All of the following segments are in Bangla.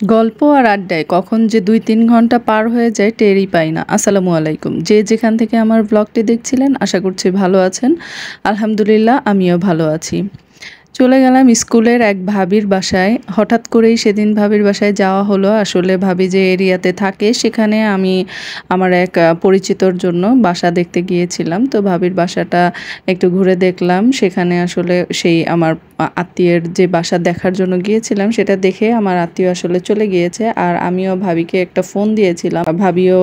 গল্প আর আড্ডায় কখন যে ২-৩ ঘন্টা পার হয়ে যায় টেরই পাই না। আসসালামু আলাইকুম। যে যেখান থেকে আমার ব্লগটি দেখছিলেন আশা করছি ভালো আছেন। আলহামদুলিল্লাহ আমিও ভালো আছি। চলে গেলাম স্কুলের এক ভাবির বাসায়। হঠাৎ করেই সেদিন ভাবির বাসায় যাওয়া হলো। আসলে ভাবি যে এরিয়াতে থাকে সেখানে আমি আমার এক পরিচিতর জন্য বাসা দেখতে গিয়েছিলাম। তো ভাবির বাসাটা একটু ঘুরে দেখলাম। সেখানে আসলে সেই আমার আত্মীয়ের যে বাসা দেখার জন্য গিয়েছিলাম সেটা দেখে আমার আত্মীয় আসলে চলে গিয়েছে। আর আমিও ভাবিকে একটা ফোন দিয়েছিলাম। ভাবিও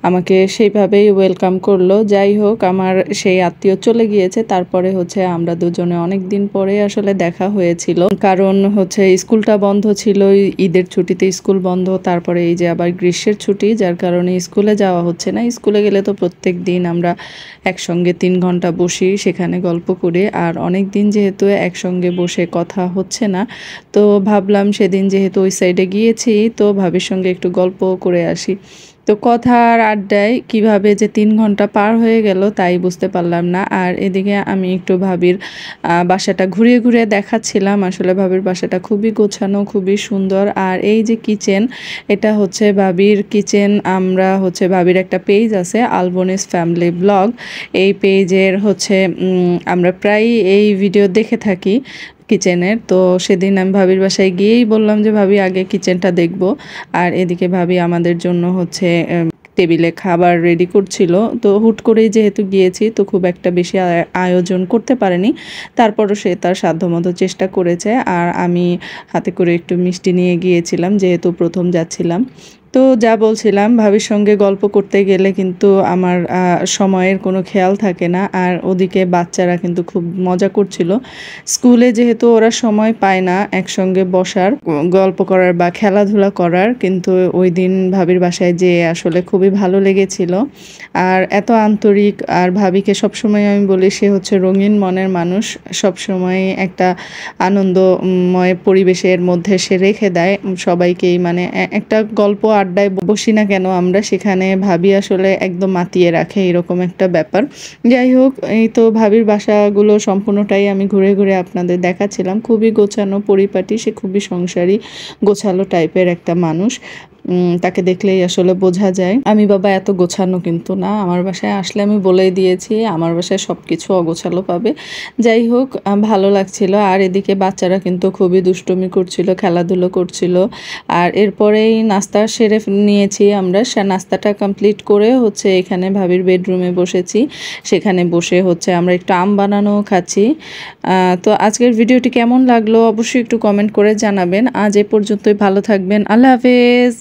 আমাকে সেইভাবেই ওয়েলকাম করলো। যাই হোক আমার সেই আত্মীয় চলে গিয়েছে। তারপরে হচ্ছে আমরা দুজনে অনেকদিন পরে আসলে দেখা হয়েছিল। কারণ হচ্ছে স্কুলটা বন্ধ ছিল, ঈদের ছুটিতে স্কুল বন্ধ, তারপরে এই যে আবার গ্রীষ্মের ছুটি, যার কারণে স্কুলে যাওয়া হচ্ছে না। স্কুলে গেলে তো প্রত্যেক দিন আমরা একসঙ্গে ৩ ঘন্টা বসি, সেখানে গল্প করি। আর অনেক দিন যেহেতু একসঙ্গে বসে কথা হচ্ছে না, তো ভাবলাম সেদিন যেহেতু ওই সাইডে গিয়েছি তো ভাবির সঙ্গে একটু গল্প করে আসি। তো কথা আর আড্ডায় কিভাবে যে ৩ ঘন্টা পার হয়ে গেল তাই বুঝতে পারলাম না। আর এদিকে আমি একটু ভাবির বাসাটা ঘুরিয়ে ঘুরিয়ে দেখাচ্ছিলাম। আসলে ভাবির বাসাটা খুবই গোছানো, খুবই সুন্দর। আর এই যে কিচেন, এটা হচ্ছে ভাবির কিচেন। আমরা হচ্ছে ভাবির একটা পেজ আছে আলবনিস ফ্যামিলি ব্লগ। এই পেজের হচ্ছে আমরা প্রায়ই এই ভিডিও দেখে থাকি কিচেনের। তো সেদিন আমি ভাবির বাসায় গিয়েই বললাম যে ভাবি আগে কিচেনটা দেখব। আর এদিকে ভাবি আমাদের জন্য হচ্ছে টেবিলে খাবার রেডি করছিল। তো হুট করেই যেহেতু গিয়েছি তো খুব একটা বেশি আয়োজন করতে পারেনি। তারপরও সে তার সাধ্যমতো চেষ্টা করেছে। আর আমি হাতে করে একটু মিষ্টি নিয়ে গিয়েছিলাম যেহেতু প্রথম যাচ্ছিলাম। তো যা বলছিলাম ভাবির সঙ্গে গল্প করতে গেলে কিন্তু আমার সময়ের কোনো খেয়াল থাকে না। আর ওদিকে বাচ্চারা কিন্তু খুব মজা করছিল। স্কুলে যেহেতু ওরা সময় পায় না একসঙ্গে বসার, গল্প করার বা খেলাধুলা করার, কিন্তু ওই দিন ভাবির বাসায় যেয়ে আসলে খুবই ভালো লেগেছিল। আর এত আন্তরিক, আর ভাবিকে সবসময় আমি বলি সে হচ্ছে রঙিন মনের মানুষ। সবসময় একটা আনন্দময় পরিবেশের মধ্যে সে রেখে দেয় সবাইকেই। মানে একটা গল্প আড্ডায় বসি না কেন আমরা, সেখানে ভাবি আসলে একদম মাতিয়ে রাখে, এরকম একটা ব্যাপার। যাই হোক, এই তো ভাবির বাসাগুলো সম্পূর্ণটাই আমি ঘুরে ঘুরে আপনাদের দেখাচ্ছিলাম। খুবই গোছানো পরিপাটি, সে খুবই সংসারী গোছালো টাইপের একটা মানুষ। তাকে দেখলেই আসলে বোঝা যায়। আমি বাবা এত গোছানো কিন্তু না। আমার বাসায় আসলে আমি বলেই দিয়েছি আমার বাসায় সব কিছু অগোছালো পাবে। যাই হোক ভালো লাগছিল। আর এদিকে বাচ্চারা কিন্তু খুবই দুষ্টুমি করছিল, খেলাধুলো করছিল। আর এরপরেই নাস্তা সেরে নিয়েছি আমরা। নাস্তাটা কমপ্লিট করে হচ্ছে এখানে ভাবির বেডরুমে বসেছি। সেখানে বসে হচ্ছে আমরা একটু আম বানানো খাচ্ছি। তো আজকের ভিডিওটি কেমন লাগলো অবশ্যই একটু কমেন্ট করে জানাবেন। আজ এ পর্যন্তই, ভালো থাকবেন। আল্লাহ হাফেজ।